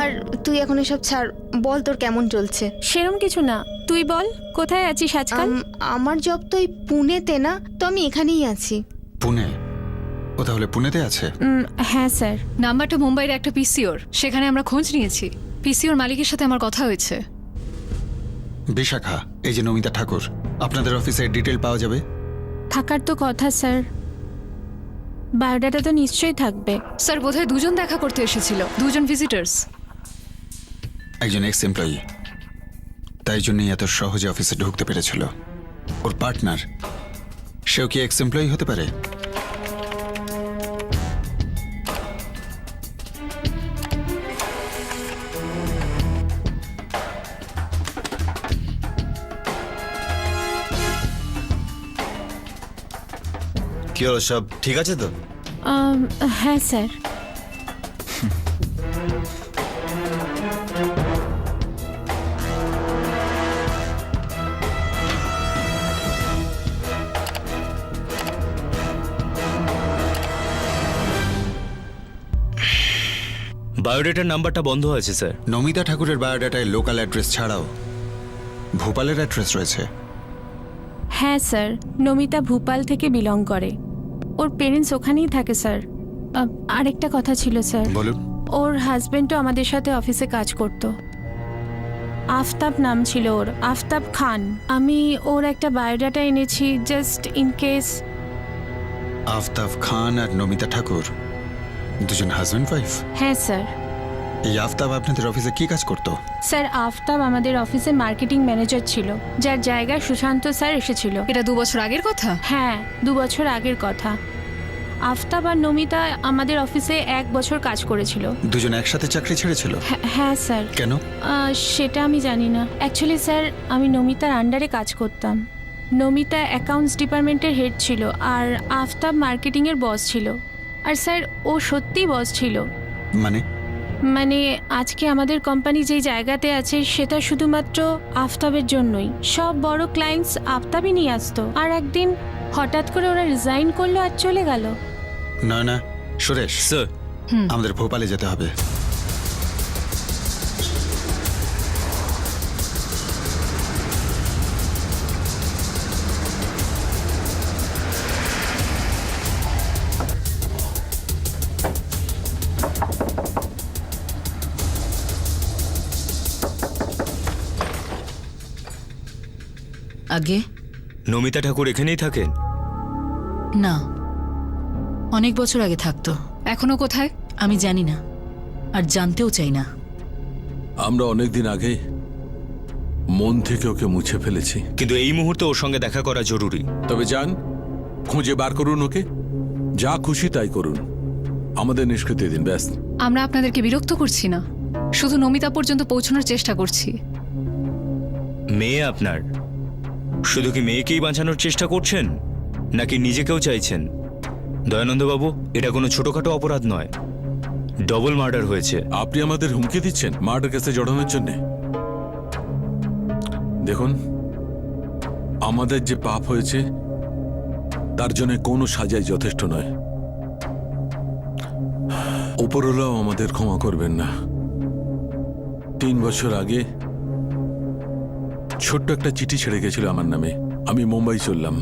আর তুই এখন এসব ছাড়, বল তোর কেমন চলছে? সেরম কিছু না, তুই বল কোথায় আছিস আজকাল? আমার জব তো এই পুনেতে না, তো আমি এখানেই আছি। পুনে? ও তাহলে পুনেতে আছে? হ্যাঁ স্যার। নাম্বারটা মুম্বাইয়ের একটা পিসিওর, সেখানে আমরা খোঁজ নিয়েছি। পিসিওর মালিকের সাথে আমার কথা হয়েছে। বিশাখা, এই যে নমিতা ঠাকুর, আপনাদের অফিসে ডিটেল পাওয়া যাবে? থাকার তো কথা স্যার, বায়োডাটা তো নিশ্চয়ই থাকবে। স্যার বোধহয় 2 জন দেখা করতে এসেছিল, 2 জন ভিজিটার্স। একজন এক্স এমপ্লয়ি, তাই জন্যই এত সহজে অফিসে ঢুকতে পেরেছিল। ওর পার্টনার, সেও কি এক্স এমপ্লয়ি হতে পারে? কি হলো, সব ঠিক আছে তো? হ্যাঁ স্যার। বায়োডেটার নাম্বারটা বন্ধ আছে স্যার। নমিতা ঠাকুরের বায়োডাটায় লোকাল অ্যাড্রেস ছাড়াও ভোপালের অ্যাড্রেস রয়েছে। হ্যাঁ স্যার, নমিতা ভোপাল থেকে বিলং করে, ওর পেরেন্টস ওখানেই থাকে স্যার। আরেকটা কথা ছিল স্যার। বলুন। ওর হাজবেন্ডও আমাদের সাথে অফিসে কাজ করতো, আফতাব নাম ছিল ওর, আফতাব খান। আমি ওর একটা বায়োডাটা এনেছি জাস্ট ইন কেস। আফতাব খান আর নমিতা ঠাকুর দুজন হাজব্যান্ড ওয়াইফ? হ্যাঁ স্যার। এই আফতাব আপনাদের অফিসে কি কাজ করতো? স্যার আফতাব আমাদের অফিসে মার্কেটিং ম্যানেজার ছিল, যার জায়গায় সুশান্ত স্যার এসেছিল। এটা 2 বছর আগের কথা? হ্যাঁ, 2 বছর আগের কথা। আফতাব আর নমিতা আমাদের অফিসে 1 বছর কাজ করেছিল। দুজন একসাথে চাকরি ছেড়েছিল? হ্যাঁ স্যার। কেন? সেটা আমি জানি না। অ্যাকচুয়ালি স্যার আমি নমিতার আন্ডারে কাজ করতাম। নমিতা অ্যাকাউন্টস ডিপার্টমেন্টের হেড ছিল আর আফতাব মার্কেটিংয়ের বস ছিল। আর স্যার ও সত্যিই বস ছিল। মানে আজকে আমাদের কোম্পানি যেই জায়গাতে আছে সেটা শুধুমাত্র আফতাবের জন্যই। সব বড় ক্লায়েন্টস আফতাবই নিয়ে আসতো, আর একদিন হঠাৎ করে ওরা রিজাইন করলো আর চলে গেল। না সুরেশ স্যার, আমাদের ভোপালে যেতে হবে। আগে নমিতা ঠাকুর এখানেই থাকেন? না, অনেক বছর আগে থাকতো। এখনো কোথায় আমি জানি না, আর জানতেও চাই না। আমরা অনেকদিন আগে মন থেকে ওকে মুছে ফেলেছি। কিন্তু এই মুহূর্তে ওর সঙ্গে দেখা করা জরুরি। তবে যান, খুঁজে বার করুন ওকে, যা খুশি তাই করুন, আমাদের নিষ্কৃতি দিন ব্যাস। আমরা আপনাদেরকে বিরক্ত করছি না, শুধু নমিতা পর্যন্ত পৌঁছানোর চেষ্টা করছি। মেয়ে আপনার, শুধু কি মেয়েকেই বাঁচানোর চেষ্টা করছেন নাকি নিজেকেও চাইছেন? দয়ানন্দবাবু, এটা কোনো ছোটখাটো অপরাধ নয়, ডবল মার্ডার হয়েছে। আপনি আমাদের হুমকি দিচ্ছেন মার্ডার কেসে জড়ানোর জন্য? দেখুন, আমাদের যে পাপ হয়েছে তার জন্য কোনো সাজাই যথেষ্ট নয়। উপরওয়ালাও আমাদের ক্ষমা করবেন না। 3 বছর আগে ছোট্ট একটা চিঠি ছেড়ে গেছিল আমার নামে। আমি মুম্বাই চললাম।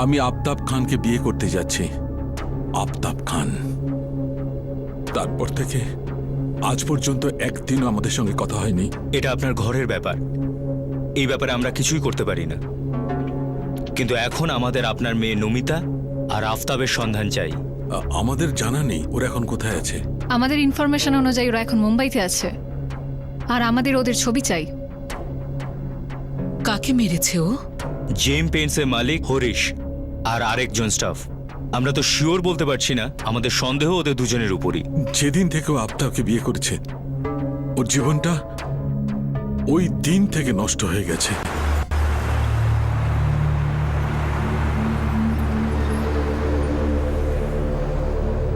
আমি আফতাব খানকে বিয়ে করতে যাচ্ছি। আফতাব খান। তারপর থেকে আজ পর্যন্ত একদিনও আমাদের সঙ্গে কথা হয়নি। এটা আপনার ঘরের ব্যাপার, এই ব্যাপারে আমরা কিছুই করতে পারি না। কিন্তু এখন আমাদের আপনার মেয়ে নমিতা আর আফতাবের সন্ধান চাই। আমাদের জানা নেই ওরা এখন কোথায় আছে। আমাদের ইনফরমেশন অনুযায়ী ওরা এখন মুম্বাইতে আছে, আর আমাদের ওদের ছবি চাই। কাকে মেরেছে ও? জেম পেন্টসের মালিক হরিশ আর আরেকজন স্টাফ। আমরা তো শিওর বলতে পারছি না, আমাদের সন্দেহ ওদের দুজনের উপরই। যেদিন থেকে ও আফতাবকে বিয়ে করেছে ওর জীবনটা ওই দিন থেকে নষ্ট হয়ে গেছে।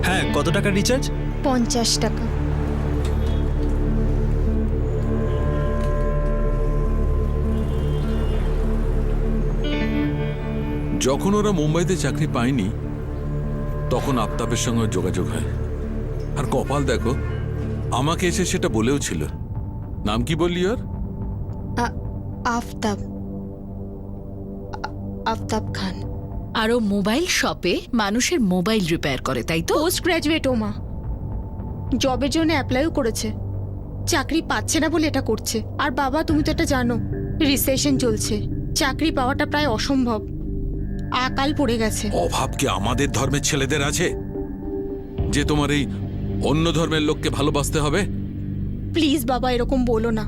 হ্যাঁ, কত টাকা রিচার্জ? 50 টাকা। যখন ওরা মুম্বাইতে চাকরি পায়নি তখন আফতাবের সঙ্গে যোগাযোগ হয়। আর কপাল দেখো, আমাকে এসে সেটা বলেও ছিল। নাম কি বললি ওর? আফতাব, আফতাব খান। আর ও মোবাইল শপে মানুষের মোবাইল রিপেয়ার করে, তাই তো? পোস্ট গ্রাজুয়েট ও মা, জবের জন্য অ্যাপ্লাইও করেছে, চাকরি পাচ্ছে না বলে এটা করছে। আর বাবা, তুমি তো এটা জানো, রিসেশন চলছে, চাকরি পাওয়াটা প্রায় অসম্ভব। আকাল পড়ে গেছে। অভাব কি আমাদের ধর্মের ছেলেদের আছে যে তোমার এই অন্য ধর্মের লোককে ভালোবাসতে হবে? প্লিজ বাবা, এরকম বলো না।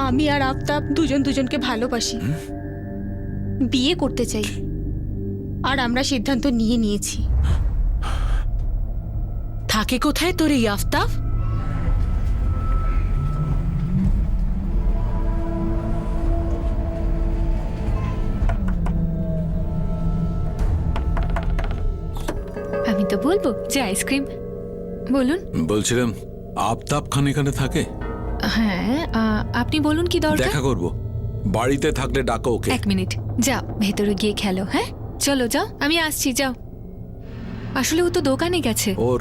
আমি আর আফতাব দুজন দুজনকে ভালোবাসি, বিয়ে করতে চাই, আর আমরা সিদ্ধান্ত নিয়ে নিয়েছি। থাকে কোথায় তোর এই আফতাব? আমি তো বলবো যে আইসক্রিম। বলুন। বলছিলাম আফতাব খান এখানে থাকে? হ্যাঁ, আপনি বলুন কি দরকার। দেখা করব, বাড়িতে থাকলে ডাকো ওকে। 1 মিনিট, যাও ভেতরে গিয়ে খেলো। হ্যাঁ চলো, যাও, আমি আসছি, যাও। আসলে ও তো দোকানে গেছে। ওর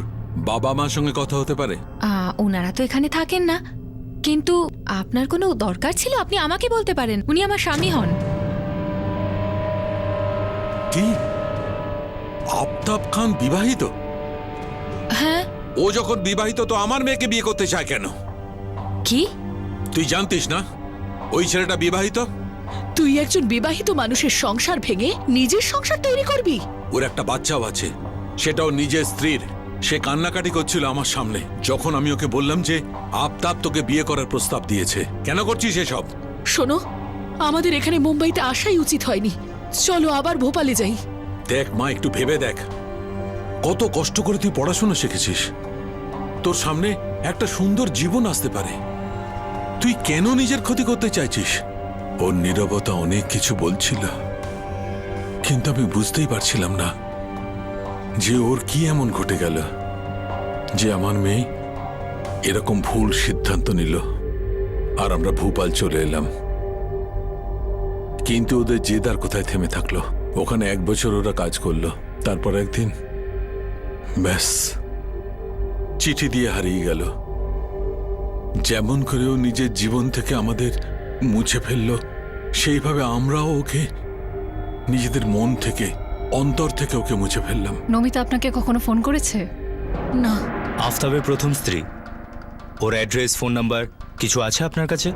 বাবা মার সঙ্গে কথা হতে পারে? ওনারা তো এখানে থাকেন না, কিন্তু আপনার কোনো দরকার ছিল আপনি আমাকে বলতে পারেন, উনি আমার স্বামী হন। কি? আফতাব খান বিবাহিত? হ্যাঁ। ও যখন বিবাহিত তো আমার মেয়েকে বিয়ে করতে চায় কেন? কি? তুই জানতিস না ওই ছেলেটা বিবাহিত? তুই একজন বিবাহিত মানুষের সংসার ভেঙে নিজের সংসার তৈরি করবি? ওর একটা বাচ্চাও আছে, সেটাও নিজের স্ত্রীর। সে কান্নাকাটি করছিল আমার সামনে যখন আমি ওকে বললাম যে আফতাব তোকে বিয়ে করার প্রস্তাব দিয়েছে। কেন করছিস এসব? শোনো, আমাদের এখানে মুম্বাইতে আসাই উচিত হয়নি। চলো আবার ভোপালে যাই। দেখ মা, একটু ভেবে দেখ, কত কষ্ট করে তুই পড়াশোনা শিখেছিস। তোর সামনে একটা সুন্দর জীবন আসতে পারে, তুই কেন নিজের ক্ষতি করতে চাইছিস? ওর নীরবতা অনেক কিছু বলছিল, কিন্তু আমি বুঝতেই পারছিলাম না যে ওর কি এমন ঘটে গেল যে আমার মেয়ে এরকম ভুল সিদ্ধান্ত নিল। আর আমরা ভোপাল চলে এলাম, কিন্তু ওদের জেদ আর কোথায় থেমে থাকলো। ওখানে 1 বছর ওরা কাজ করলো, তারপর একদিন ব্যাস চিঠি দিয়ে হারিয়ে গেল। যেমন করে ও নিজের জীবন থেকে আমাদের মুছে ফেললো, সেইভাবে আমরাও ওকে নিজেদের মন থেকে, অন্তর থেকে ওকে মুছে ফেললাম। নমিতা আপনাকে কখনো ফোন করেছে? না। আফতাবের প্রথম স্ত্রী, ওর অ্যাড্রেস, ফোন নাম্বার কিছু আছে আপনার কাছে?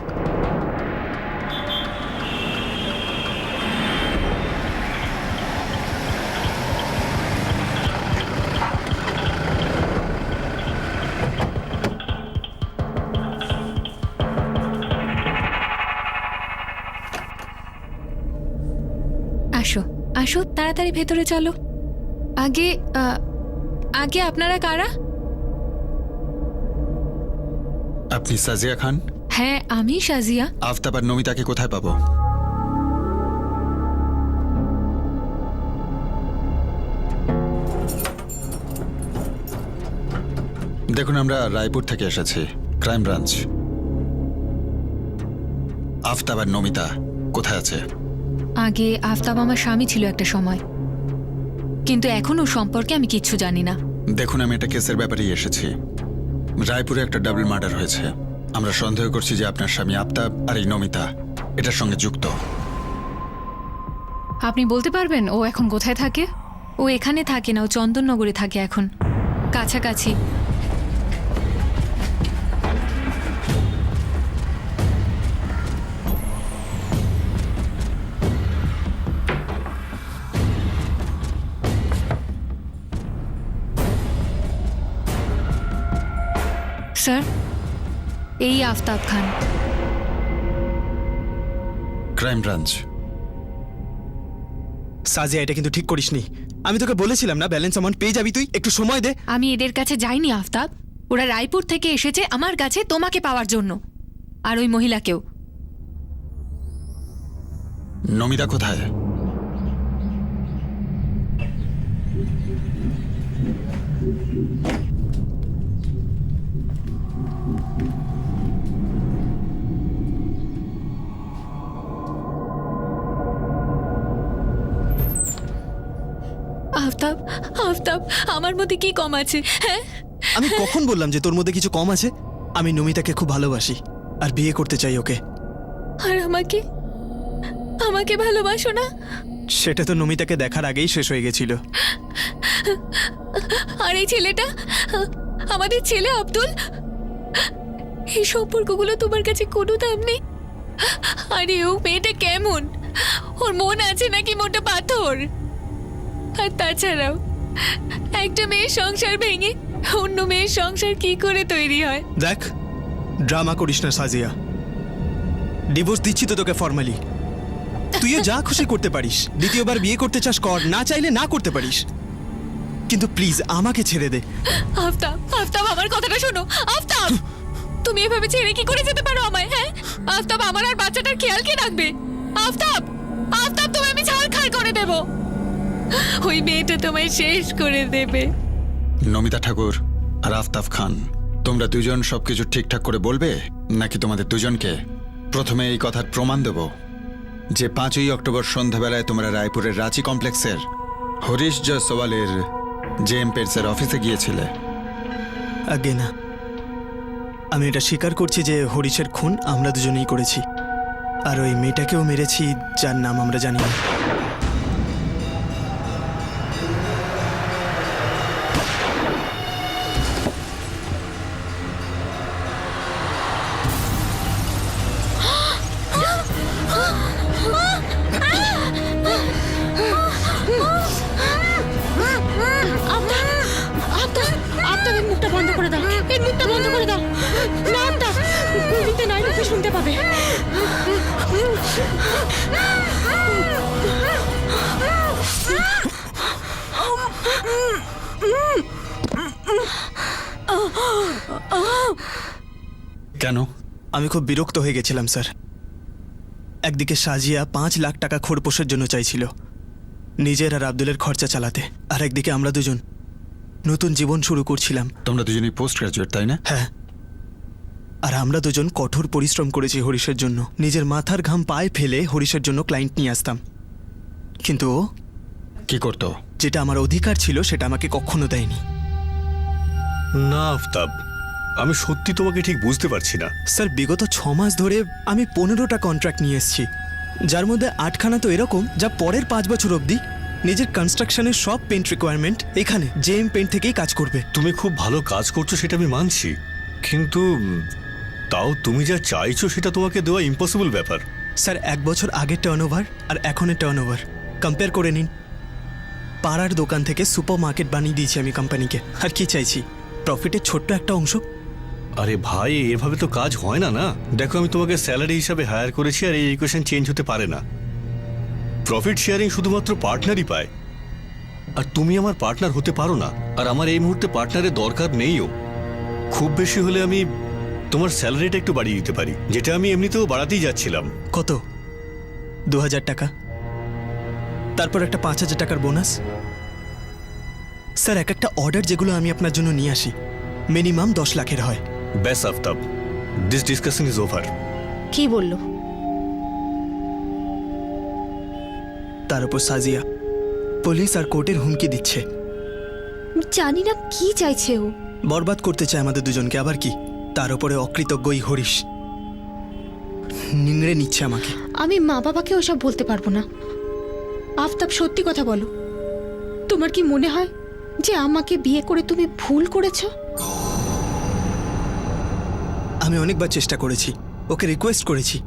আসো আসো, তাড়াতাড়ি ভেতরে চলো। আগে আগে আপনারা কারা? আপনি সাজিয়া খান? হ্যাঁ, আমি সাজিয়া। আফতাব আর নমিতাকে কোথায় পাবো? দেখুন, আমরা রায়পুর থেকে এসেছি, ক্রাইম ব্রাঞ্চ। আফতাব আর নমিতা কোথায় আছে? আগে আফতাব আমার স্বামী ছিল একটা সময়, কিন্তু এখন ওর সম্পর্কে আমি কিচ্ছু জানি না। দেখুন, আমি একটা কেসের ব্যাপারেই এসেছি। রায়পুরে একটা ডাবল মার্ডার হয়েছে। আমরা সন্দেহ করছি যে আপনার স্বামী আফতাব আর এই নমিতা এটার সঙ্গে যুক্ত। আপনি বলতে পারবেন ও এখন কোথায় থাকে? ও এখানে থাকে না, ও চন্দননগরে থাকে এখন, কাছাকাছি। স্যার, এই আফতাব খান। Crime branch. সাজিয়া, এটা কিন্তু ঠিক করিসনি। আমি তোকে বলেছিলাম না ব্যালেন্স অ্যামাউন্ট পেয়ে যাবি তুই, একটু সময় দে। আমি এদের কাছে যাইনি আফতাব, ওরা রায়পুর থেকে এসেছে আমার কাছে তোমাকে পাওয়ার জন্য, আর ওই মহিলাকেও। নমিতা কোথায়? আফতাব, আফতাব, আমার মধ্যে কি কম আছে? হ্যাঁ, আমি কখন বললাম যে তোর মধ্যে কিছু কম আছে? আমি নমিতাকে খুব ভালোবাসি আর বিয়ে করতে চাই ওকে। আর আমাকে আমাকে ভালোবাসো না? সেটা তো নমিতাকে দেখার আগেই শেষ হয়ে গেছিল। আর এই ছেলেটা, আমাদের ছেলে আব্দুল, এই সম্পর্কগুলো তোমার কাছে কোনো দাম নেই? আরে ও মেয়েটা কেমন? ওর মন আছে নাকি মোটা পাথর? আর তাছাড়াও একটা মেয়ের সংসার ভেঙে অন্য মেয়ের সংসার কি করে তৈরি হয়? দেখ, ড্রামা করিস না সাজিয়া। ডিভোর্স দিচ্ছি তো তোকে ফর্মালি। তুইও যা খুশি করতে পারিস, দ্বিতীয়বার বিয়ে করতে চাস কর, না চাইলে না করতে পারিস, কিন্তু প্লিজ আমাকে ছেড়ে দে। আফতাব, আফতাব, আমার কথাটা শোনো। আফতাব, তুমি এভাবে ছেড়ে কি করে যেতে পারো আমায়? হ্যাঁ আফতাব, আমার আর বাচ্চাটার খেয়াল কে রাখবে? আফতাব, আফতাব, তুমি আমি ছাড়খাড় করে দেব। ওই মেয়েটা তোমায় শেষ করে দেবে। নমিতা ঠাকুর আর আফতাব খান, তোমরা দুজন সবকিছু ঠিকঠাক করে বলবে, নাকি তোমাদের দুজনকে প্রথমে এই কথার প্রমাণ দেব যে 5ই অক্টোবর সন্ধ্যাবেলায় তোমরা রায়পুরের রাঁচি কমপ্লেক্সের হরিশ জয়সওয়ালের জেএম পেটসের অফিসে গিয়েছিলে? আগে না, আমি এটা স্বীকার করছি যে হরিশের খুন আমরা দুজনেই করেছি, আর ওই মেয়েটাকেও মেরেছি যার নাম আমরা জানি না। আফতাব, এর মুখটা বন্ধ করে দাও, এর মুখটা বন্ধ করে দাও। না আফতাব, গুলিতে নয়, মুখে শুনতে পাবে। কেন? আমি খুব বিরক্ত হয়ে গেছিলাম স্যার। একদিকে সাজিয়া 5 লাখ টাকা খোরপোশের জন্য চাইছিল, নিজের আর আব্দুলের খরচা চালাতে, আর একদিকে আমরা দুজন নতুন জীবন শুরু করছিলাম। তোমরা দুজনেই পোস্ট গ্রাজুয়েট, তাই না? হ্যাঁ, আর আমরা দুজন কঠোর পরিশ্রম করেছি হরিশের জন্য। নিজের মাথার ঘাম পায়ে ফেলে হরিশের জন্য ক্লায়েন্ট নিয়ে আসতাম, কিন্তু ও কি করতো? যেটা আমার অধিকার ছিল সেটা আমাকে কখনো দেয়নি। না আফতাব, আমি সত্যি তোমাকে ঠিক বুঝতে পারছি না। স্যার, বিগত 6 মাস ধরে আমি 15টা কন্ট্রাক্ট নিয়ে এসেছি, যার মধ্যে 8খানা তো এরকম যা পরের 5 বছর অবধি নিজের কনস্ট্রাকশনের সব পেন্ট রিকোয়ারমেন্ট এখানে জেএম পেন্ট থেকেই কাজ করবে। তুমি খুব ভালো কাজ করছো সেটা আমি মানছি, কিন্তু তাও তুমি যা চাইছো সেটা তোমাকে দেওয়া ইম্পসিবল ব্যাপার। স্যার, 1 বছর আগের টার্নওভার আর এখনের টার্নওভার কম্পেয়ার করে নিন। পাড়ার দোকান থেকে সুপার মার্কেট বানিয়ে দিয়েছি আমি কোম্পানিকে, আর কি চাইছি? প্রফিটের ছোট্ট একটা অংশ। আরে ভাই, এভাবে তো কাজ হয় না। না দেখো, আমি তোমাকে স্যালারি হিসাবে হায়ার করেছি, আর এই ইকুয়েশন চেঞ্জ হতে পারে না। প্রফিট শেয়ারিং শুধুমাত্র পার্টনারই পায়, আর তুমি আমার পার্টনার হতে পারো না, আর আমার এই মুহূর্তে পার্টনারের দরকার নেইও। খুব বেশি হলে আমি তোমার স্যালারিটা একটু বাড়িয়ে দিতে পারি, যেটা আমি এমনিতেও বাড়াতেই যাচ্ছিলাম। কত? 2000 টাকা, তারপর একটা 5000 টাকার বোনাস। স্যার, একটা অর্ডার যেগুলো আমি আপনার জন্য নিয়ে আসি মিনিমাম 10 লাখের হয়। ব্যাস Aftab, this discussion is over. কি বললো? তার উপর সাজিয়া পুলিশ আর কোর্টের হুমকি দিচ্ছে। জানি না কি চাইছে ও। বরবাদ করতে চায় আমাদের দুজনকে, আবার কি? তার উপরে অকৃতজ্ঞই হরিশ নিংড়ে নিচ্ছে আমাকে। আমি মা বাবাকে ওসব বলতে পারবো না। আফতাব, সত্যি কথা বলো, তোমার কি মনে হয় যে আমাকে বিয়ে করে তুমি ভুল করেছো? আমি অনেকবার চেষ্টা করেছি, ওকে রিকোয়েস্ট করেছি,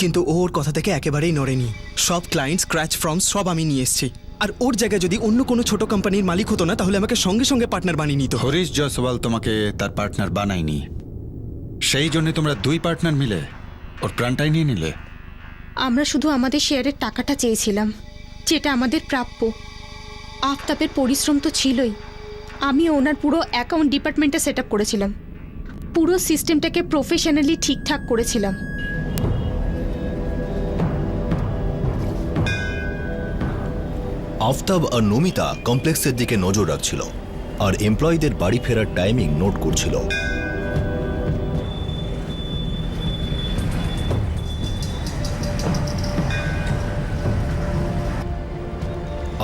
কিন্তু ও ওর কথা থেকে একেবারেই নড়েনি। সব ক্লায়েন্ট স্ক্র্যাচ ফর্ম সব আমি নিয়ে এসেছি, আর ওর জায়গায় যদি অন্য কোনো ছোট কোম্পানির মালিক হতো না তাহলে আমাকে সঙ্গে সঙ্গে পার্টনার বানিয়ে নিত। হরিশ জয়সওয়াল তোমাকে তার পার্টনার বানায়নি, সেই জন্য তোমরা দুই পার্টনার মিলে ওর প্রাণটাই নিয়ে নিলে। আমরা শুধু আমাদের শেয়ারের টাকাটা চেয়েছিলাম, যেটা আমাদের প্রাপ্য। আফতাবের পরিশ্রম তো ছিলই, আমি ওনার পুরো অ্যাকাউন্ট ডিপার্টমেন্টটা সেট আপ করেছিলাম, পুরো সিস্টেমটাকে প্রফেশনালি ঠিকঠাক করেছিলাম। আফতাব আর নমিতা কমপ্লেক্সের দিকে নজর রাখছিল আর এমপ্লয়ীদের বাড়ি ফেরার টাইমিং নোট করছিল।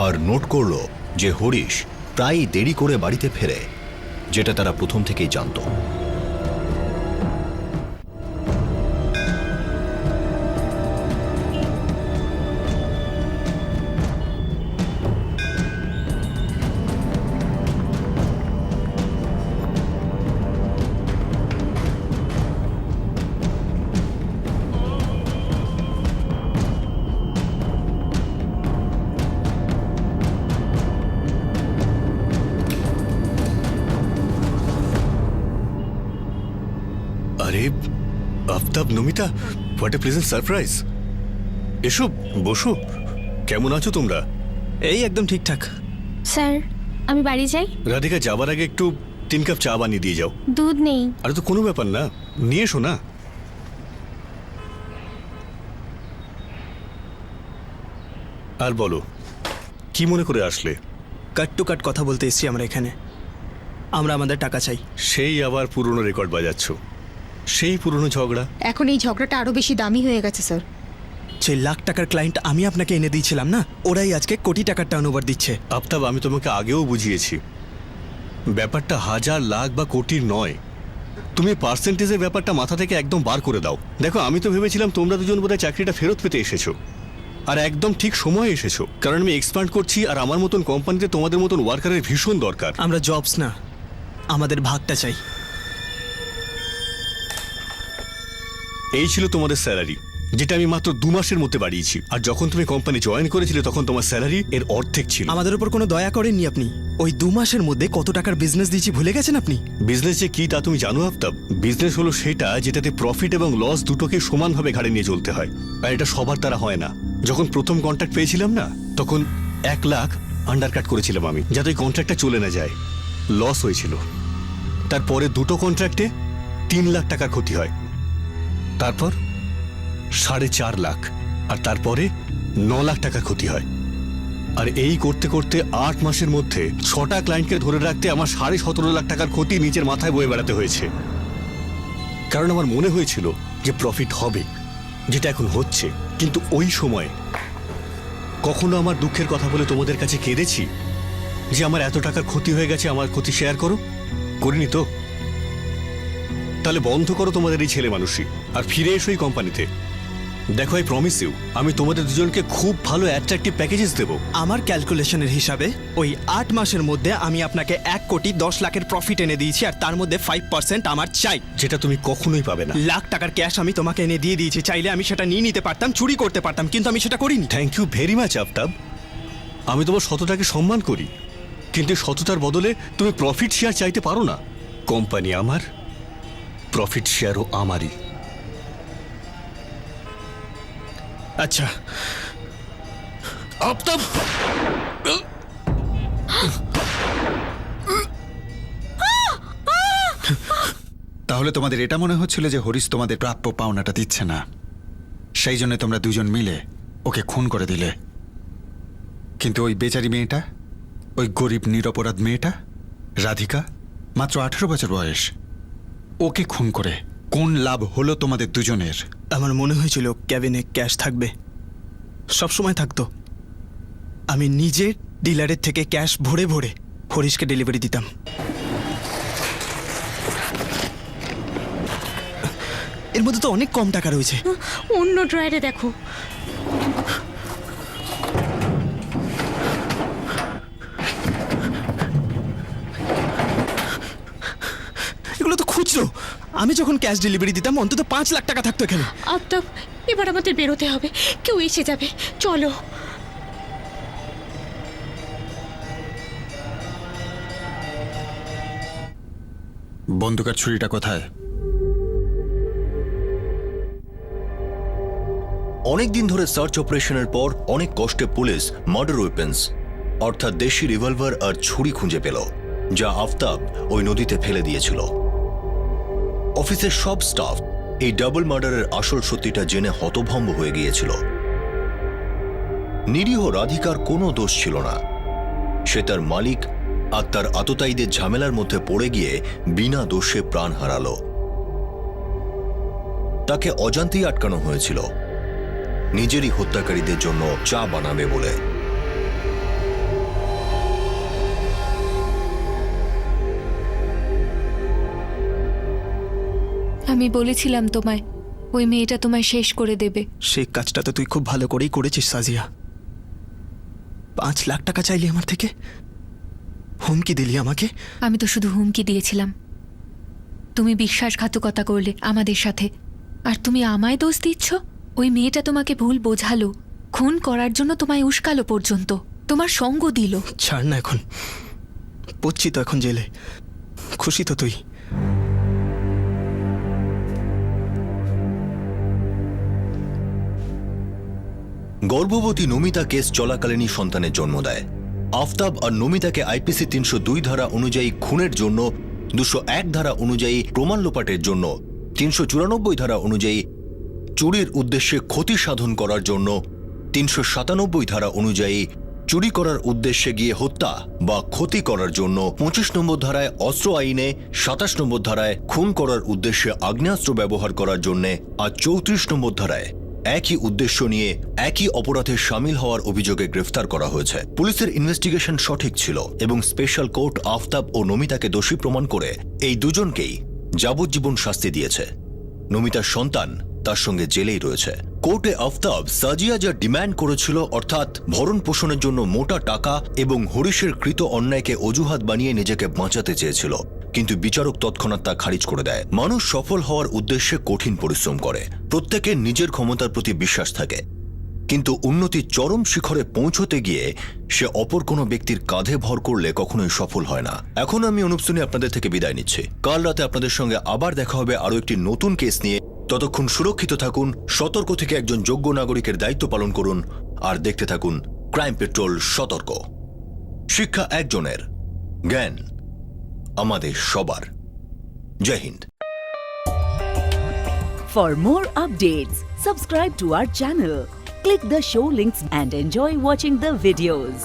আর নোট করলো যে হরিশ প্রায়ই দেরি করে বাড়িতে ফেরে, যেটা তারা প্রথম থেকেই জানতো। আরে Aftab, Namita, what a pleasant surprise. এসো, বসো। কেমন আছো তোমরা? এই একদম ঠিকঠাক। স্যার আমি বাড়ি যাই। রাধিকা, যাবার আগে একটু 3 কাপ চা বানিয়ে দিয়ে যাও। দুধ নেই। আরে তো কোনো ব্যাপার না, নিয়ে এসো না। আর বলো, কি মনে করে আসলে? কাট টু কাট কথা বলতে এসেছি আমরা এখানে। আমরা আমাদের টাকা চাই। সেই আবার পুরনো রেকর্ড বাজাচ্ছ, সেই পুরনো ঝগড়া। এখন এই ঝগড়াটা আরো বেশি দামি হয়ে গেছে স্যার। যে লাখ টাকার ক্লায়েন্ট আমি আপনাকে এনে দিয়েছিলাম না, ওরাই আজকে কোটি টাকার টার্নওভার দিচ্ছে। আফতাব, আমি তোমাকে আগেও বুঝিয়েছি, ব্যাপারটা হাজার লাখ বা কোটির নয়। তুমি পার্সেন্টেজের ব্যাপারটা মাথা থেকে একদম বার করে দাও। দেখো, আমি তো ভেবেছিলাম তোমরা দুজন বোধহয় চাকরিটা ফেরত পেতে এসেছো, আর একদম ঠিক সময়ে এসেছো, কারণ আমি এক্সপ্যান্ড করছি আর আমার মতন কোম্পানিতে তোমাদের মতন ওয়ার্কারের ভীষণ দরকার। আমরা জবস না, আমাদের ভাগটা চাই। এই ছিল তোমাদের স্যালারি, যেটা আমি মাত্র 2 মাসের মধ্যে বাড়িয়েছি। আর যখন তুমি কোম্পানি জয়েন করেছিলে তখন তোমার স্যালারি এর অর্ধেক ছিল। আমাদের উপর কোনো দয়া করেননি আপনি। ওই 2 মাসের মধ্যে কত টাকার বিজনেস দিয়েছি ভুলে গেছেন আপনি? বিজনেস যে কি তা তুমি জানো আফতাব? বিজনেস হলো সেটা যেটাতে প্রফিট এবং লস দুটোকে সমানভাবে ঘাড়ে নিয়ে চলতে হয়, আর এটা সবার দ্বারা হয় না। যখন প্রথম কন্ট্রাক্ট পেয়েছিলাম না, তখন 1 লাখ আন্ডারকাট করেছিলাম আমি, যাতে ওই কন্ট্রাক্টটা চলে না যায়। লস হয়েছিল। তারপরে 2টো কন্ট্রাক্টে 3 লাখ টাকার ক্ষতি হয়, তারপর 4.5 লাখ, আর তারপরে 9 লাখ টাকার ক্ষতি হয়। আর এই করতে করতে 8 মাসের মধ্যে 6টা ক্লায়েন্টকে ধরে রাখতে আমার 17.5 লাখ টাকার ক্ষতি নিজের মাথায় বয়ে বেড়াতে হয়েছে। কারণ আমার মনে হয়েছিল যে প্রফিট হবে, যেটা এখন হচ্ছে। কিন্তু ওই সময় কখনো আমার দুঃখের কথা বলে তোমাদের কাছে কেঁদেছি যে আমার এত টাকার ক্ষতি হয়ে গেছে, আমার ক্ষতি শেয়ার করো? করিনি তো? তাহলে বন্ধ করো তোমাদের এই ছেলে মানুষই, আর ফিরে এসো এই কোম্পানিতে। দেখো, আই প্রমিস ইউ, আমি তোমাদের দুজনকে খুব ভালো অ্যাট্রাকটিভ প্যাকেজেস দেবো। আমার ক্যালকুলেশনের হিসাবে ওই 8 মাসের মধ্যে আমি আপনাকে 1,10,00,000-এর প্রফিট এনে দিয়েছি, আর তার মধ্যে 5% আমার চাই, যেটা তুমি কখনোই পাবে না। লাখ টাকার ক্যাশ আমি তোমাকে এনে দিয়ে দিয়েছি। চাইলে আমি সেটা নিয়ে নিতে পারতাম, চুরি করতে পারতাম, কিন্তু আমি সেটা করিনি। Thank you very much Aftab. আমি তোমার সততাকে সম্মান করি, কিন্তু সততার বদলে তুমি প্রফিট শেয়ার চাইতে পারো না। কোম্পানি আমার, প্রফিট শেয়ারও আমারই। আচ্ছা আফতাব, তাহলে তোমাদের এটা মনে হচ্ছিল যে হরিশ তোমাদের প্রাপ্য পাওনাটা দিচ্ছে না, সেই জন্য তোমরা দুজন মিলে ওকে খুন করে দিলে। কিন্তু ওই বেচারি মেয়েটা, ওই গরিব নিরপরাধ মেয়েটা রাধিকা, মাত্র 18 বছর বয়স, ওকে খুন করে কোন লাভ হলো তোমাদের দুজনের? আমার মনে হয়েছিল ক্যাবিনে ক্যাশ থাকবে, সবসময় থাকতো। আমি নিজে ডিলারের থেকে ক্যাশ ভরে ভরে হরিশকে ডেলিভারি দিতাম। এর মধ্যে তো অনেক কম টাকা রয়েছে। অন্য ড্রয়ারে দেখো। এগুলো তো খুচরো। আমি যখন ক্যাশ ডেলিভারি দিতাম অন্তত 5 লাখ টাকা থাকতো এখানে। আফতাব, এবার আমাদের বেরোতে হবে, কেউ এসে যাবে, চলো। বন্দুক আর ছুরিটা কোথায়? অনেক দিন ধরে সার্চ অপারেশনের পর অনেক কষ্টে পুলিশ মার্ডার ওয়েপন্স অর্থাৎ দেশি রিভলভার আর ছুরি খুঁজে পেল, যা আফতাব ওই নদীতে ফেলে দিয়েছিল। অফিসের সব স্টাফ এই ডাবল মার্ডারের আসল সত্যিটা জেনে হতভম্ব হয়ে গিয়েছিল। নিরীহ রাধিকার কোনো দোষ ছিল না। সে তার মালিক আর তার আততায়ীদের ঝামেলার মধ্যে পড়ে গিয়ে বিনা দোষে প্রাণ হারালো। তাকে অজান্তেই আটকানো হয়েছিল নিজেরই হত্যাকারীদের জন্য চা বানাবে বলে। আমি বলেছিলাম তোমায় ওই মেয়েটা তোমায় শেষ করে দেবে। সেই কাজটা তো তুই খুব ভালো করেই করেছিস সাজিয়া। 5 লাখ টাকা চাইলি আমার থেকে, হুমকি দিলি আমাকে। আমি তো শুধু হুমকি দিয়েছিলাম, তুমি বিশ্বাসঘাতকতা করলে আমাদের সাথে, আর তুমি আমায় দোষ দিচ্ছ। ওই মেয়েটা তোমাকে ভুল বোঝালো, খুন করার জন্য তোমায় উস্কালো পর্যন্ত, তোমার সঙ্গ দিল। ছাড় না, এখন পড়ছি তো এখন জেলে। খুশি তো তুই? গর্ভবতী নমিতা কেস চলাকালীনই সন্তানের জন্ম দেয়। আফতাব আর নমিতাকে আইপিসি 302 ধারা অনুযায়ী খুনের জন্য, 201 ধারা অনুযায়ী প্রমাণ লোপাটের জন্য, 394 ধারা অনুযায়ী চুরির উদ্দেশ্যে ক্ষতি সাধন করার জন্য, 397 ধারা অনুযায়ী চুরি করার উদ্দেশ্যে গিয়ে হত্যা বা ক্ষতি করার জন্য, 25 নম্বর ধারায় অস্ত্র আইনে, 27 নম্বর ধারায় খুন করার উদ্দেশ্যে আগ্নেয়াস্ত্র ব্যবহার করার জন্য, আর 34 নম্বর ধারায় একই উদ্দেশ্য নিয়ে একই অপরাধে সামিল হওয়ার অভিযোগে গ্রেফতার করা হয়েছে। পুলিশের ইনভেস্টিগেশন সঠিক ছিল এবং স্পেশাল কোর্ট আফতাব ও নমিতাকে দোষী প্রমাণ করে এই দুজনকেই যাবজ্জীবন শাস্তি দিয়েছে। নমিতার সন্তান তার সঙ্গে জেলেই রয়েছে। কোর্টে আফতাব সাজিয়া যা ডিম্যান্ড করেছিল, অর্থাৎ ভরণ পোষণের জন্য মোটা টাকা এবং হরিশের কৃত অন্যায়কে অজুহাত বানিয়ে নিজেকে বাঁচাতে চেয়েছিল, কিন্তু বিচারক তৎক্ষণাৎ তা খারিজ করে দেয়। মানুষ সফল হওয়ার উদ্দেশ্যে কঠিন পরিশ্রম করে, প্রত্যেকের নিজের ক্ষমতার প্রতি বিশ্বাস থাকে, কিন্তু উন্নতির চরম শিখরে পৌঁছতে গিয়ে সে অপর কোনো ব্যক্তির কাঁধে ভর করলে কখনোই সফল হয় না। এখন আমি অনুপ সোনি আপনাদের থেকে বিদায় নিচ্ছি। কাল রাতে আপনাদের সঙ্গে আবার দেখা হবে আরো একটি নতুন কেস নিয়ে। ততক্ষণ সুরক্ষিত থাকুন, সতর্ক থেকে একজন যোগ্য নাগরিকের দায়িত্ব পালন করুন, আর দেখতে থাকুন ক্রাইম পেট্রোল সতর্ক। শিক্ষা একজনের, জ্ঞান আমাদের সবার। জয় Hind. For more updates, subscribe to our channel, click the show links and enjoy watching the videos.